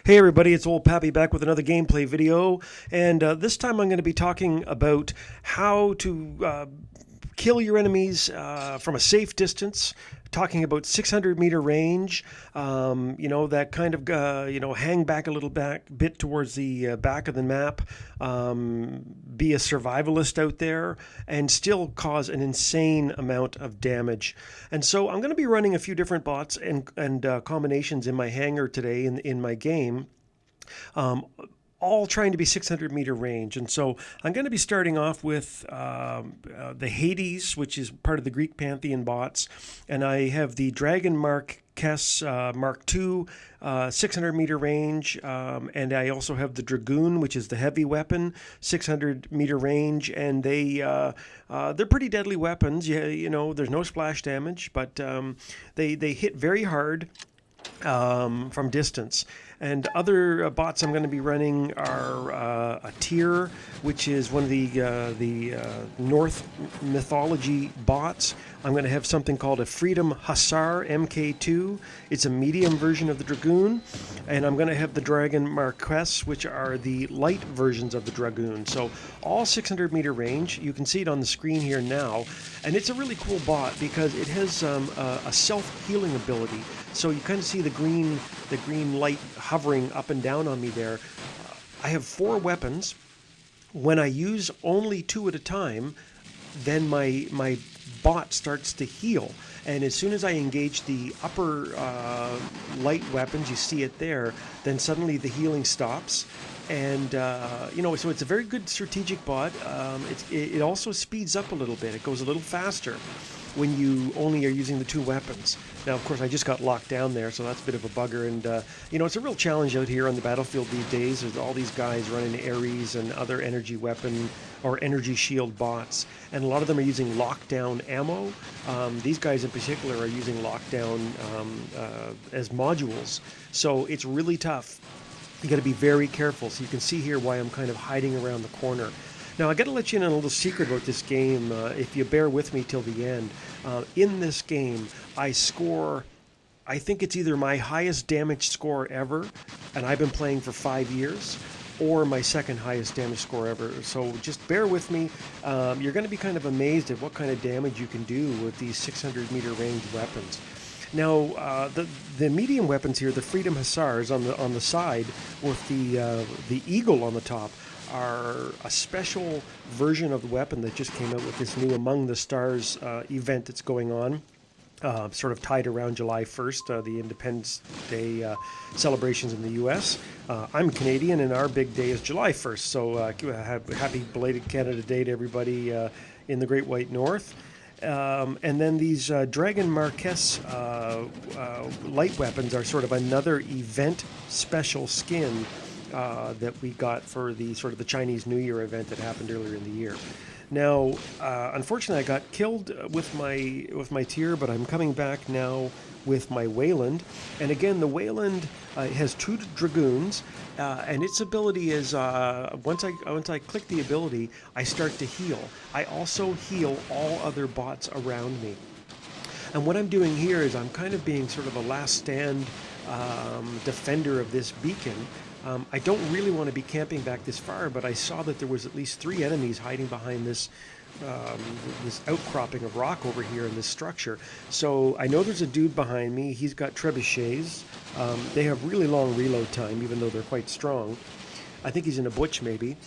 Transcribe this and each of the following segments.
Hey everybody, it's old Pappy back with another gameplay video, and this time I'm going to be talking about how to kill your enemies from a safe distance, talking about 600-meter range, that kind of, hang back a little bit towards the back of the map, be a survivalist out there, and still cause an insane amount of damage. And so I'm going to be running a few different bots and combinations in my hangar today in my game. Um, all trying to be 600-meter range. And so I'm going to be starting off with the Hades, which is part of the Greek pantheon bots. And I have the Dragon Marquess Mark II, 600-meter range. And I also have the Dragoon, which is the heavy weapon, 600-meter range. And they're pretty deadly weapons. There's no splash damage, but they hit very hard from distance. And other bots I'm going to be running are a Tyr, which is one of the North mythology bots. I'm going to have something called a Freedom Hussar MK2. It's a medium version of the Dragoon. And I'm going to have the Dragon Marquess, which are the light versions of the Dragoon. So all 600-meter range. You can see it on the screen here now. And it's a really cool bot because it has a self-healing ability. So you kind of see the green light hovering up and down on me there. I have 4 weapons. When I use only 2 at a time, then my bot starts to heal. And as soon as I engage the upper light weapons, you see it there, then suddenly the healing stops. And, so it's a very good strategic bot. It also speeds up a little bit. It goes a little faster when you only are using the 2 weapons. Now, of course, I just got locked down there, so that's a bit of a bugger. And, it's a real challenge out here on the battlefield these days. There's all these guys running Ares and other energy weapon or energy shield bots. And a lot of them are using lockdown ammo. These guys in particular are using lockdown as modules. So it's really tough. You got to be very careful. So you can see here why I'm kind of hiding around the corner. Now, I got to let you in on a little secret about this game, if you bear with me till the end. In this game, I score, I think it's either my highest damage score ever, and I've been playing for 5 years, or my second highest damage score ever. So just bear with me. You're going to be kind of amazed at what kind of damage you can do with these 600-meter range weapons. Now, the medium weapons here, the Freedom Hussars on the side, with the eagle on the top, are a special version of the weapon that just came out with this new Among the Stars event that's going on, sort of tied around July 1st, the Independence Day celebrations in the U.S. I'm Canadian, and our big day is July 1st, so happy belated Canada Day to everybody in the Great White North. And then these Dragon Marquess light weapons are sort of another event special skin that we got for the sort of the Chinese New Year event that happened earlier in the year. Now, unfortunately, I got killed with my Tyr, but I'm coming back now with my Wayland. And again, the Wayland has 2 Dragoons, and its ability is once I click the ability, I start to heal. I also heal all other bots around me. And what I'm doing here is I'm kind of being sort of a last stand defender of this beacon. I don't really want to be camping back this far, but I saw that there was at least 3 enemies hiding behind this outcropping of rock over here in this structure. So I know there's a dude behind me. He's got trebuchets. They have really long reload time, even though they're quite strong. I think he's in a butch maybe.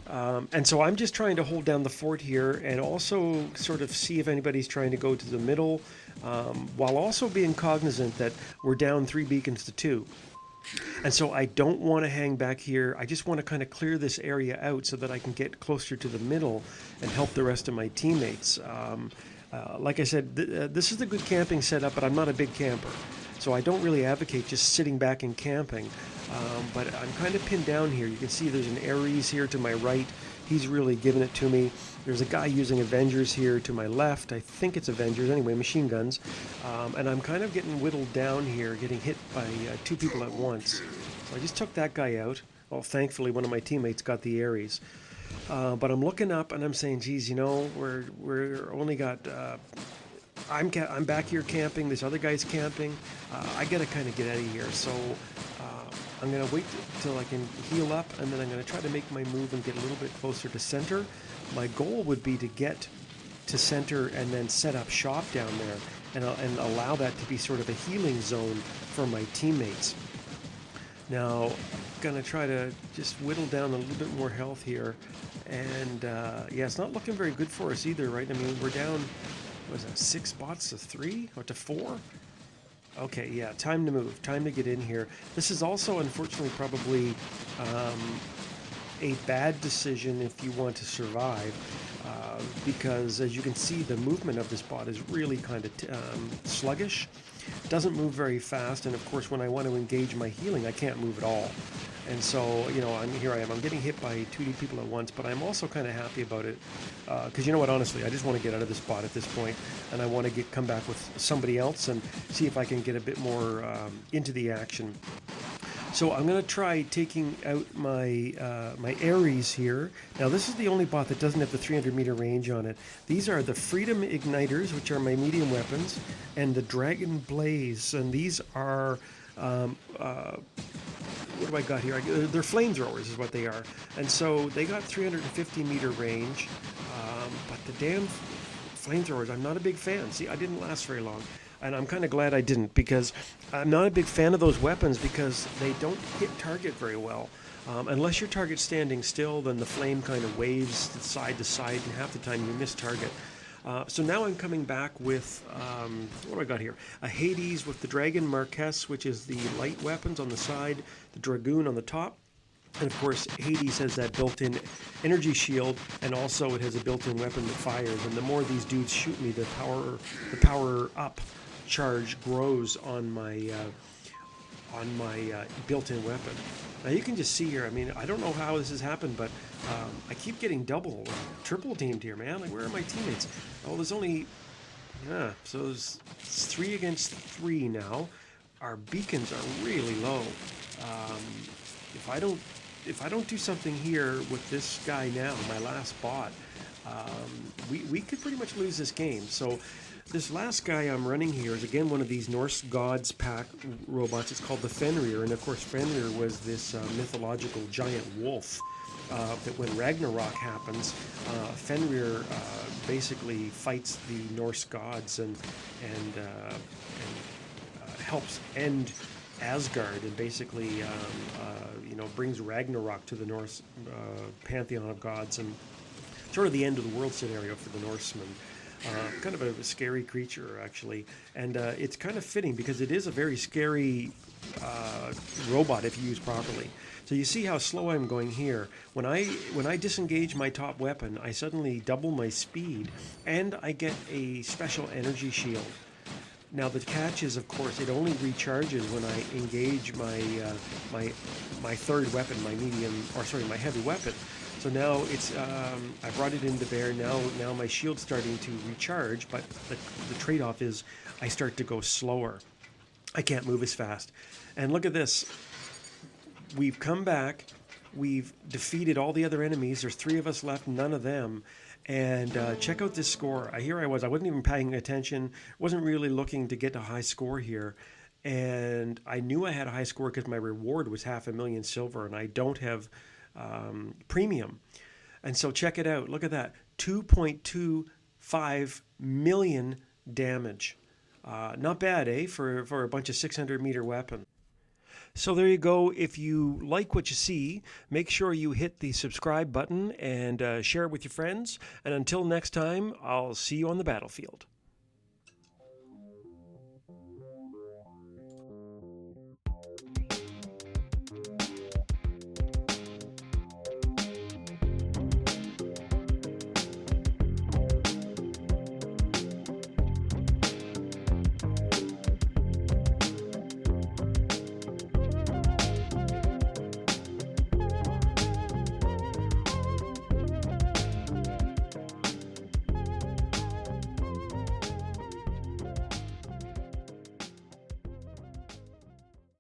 And so I'm just trying to hold down the fort here and also sort of see if anybody's trying to go to the middle, while also being cognizant that we're down 3 beacons to 2. And so I don't want to hang back here. I just want to kind of clear this area out so that I can get closer to the middle and help the rest of my teammates. Like I said, this is a good camping setup, but I'm not a big camper. So I don't really advocate just sitting back and camping. But I'm kind of pinned down here. You can see there's an Ares here to my right. He's really giving it to me. There's a guy using Avengers here to my left. I think it's Avengers. Anyway, machine guns. And I'm kind of getting whittled down here, getting hit by 2 people at once. So I just took that guy out. Well, thankfully, one of my teammates got the Ares. But I'm looking up and I'm saying, geez, we're only got... I'm back here camping. This other guy's camping. I got to kind of get out of here. So I'm going to wait till I can heal up, and then I'm going to try to make my move and get a little bit closer to center. My goal would be to get to center and then set up shop down there and allow that to be sort of a healing zone for my teammates. Now, I'm going to try to just whittle down a little bit more health here. And yeah, it's not looking very good for us either, right? I mean, we're down, what is that, 6 spots to 3 or to 4? Okay, yeah, time to move, time to get in here. This is also, unfortunately, probably a bad decision if you want to survive, because as you can see, the movement of this bot is really kind of sluggish. Doesn't move very fast, and of course, when I want to engage my healing, I can't move at all. And so, you know, here I am. I'm getting hit by 2D people at once, but I'm also kind of happy about it. Because you know what, honestly, I just want to get out of this spot at this point, and I want to come back with somebody else and see if I can get a bit more into the action. So I'm going to try taking out my my Ares here. Now this is the only bot that doesn't have the 300-meter range on it. These are the Freedom Igniters, which are my medium weapons, and the Dragon Blaze, and these are what do I got here? They're flamethrowers is what they are. And so they got 350-meter range, but the damn flamethrowers, I'm not a big fan. See, I didn't last very long. And I'm kind of glad I didn't, because I'm not a big fan of those weapons because they don't hit target very well. Unless your target's standing still, then the flame kind of waves side to side, and half the time you miss target. So now I'm coming back with, what do I got here? A Hades with the Dragon Marquess, which is the light weapons on the side, the Dragoon on the top. And of course, Hades has that built-in energy shield, and also it has a built-in weapon that fires. And the more these dudes shoot me, the power up charge grows on my built-in weapon. Now you can just see here, I mean, I don't know how this has happened, but I keep getting double, triple teamed here, man. Like, where are my teammates? Oh, there's only, yeah, so it's 3 against 3 now. Our beacons are really low. If I don't do something here with this guy now, my last bot, we could pretty much lose this game. So this last guy I'm running here is again one of these Norse gods pack robots. It's called the Fenrir, and of course Fenrir was this mythological giant wolf that when Ragnarok happens, Fenrir basically fights the Norse gods and helps end Asgard, and basically you know, brings Ragnarok to the Norse pantheon of gods, and sort of the end of the world scenario for the Norsemen. Kind of a scary creature, actually, and it's kind of fitting because it is a very scary robot if used properly. So you see how slow I'm going here. When I disengage my top weapon, I suddenly double my speed, and I get a special energy shield. Now the catch is, of course, it only recharges when I engage my third weapon, my heavy weapon. So now it's I brought it into bear. Now my shield's starting to recharge, but the trade-off is I start to go slower. I can't move as fast. And look at this. We've come back. We've defeated all the other enemies. There's 3 of us left, none of them. And check out this score. I wasn't even paying attention, wasn't really looking to get a high score here. And I knew I had a high score because my reward was 500,000 silver, and I don't have premium. And so check it out. Look at that. 2.25 million damage. Not bad, eh, for a bunch of 600-meter weapons. So there you go. If you like what you see, make sure you hit the subscribe button and share it with your friends. And until next time, I'll see you on the battlefield.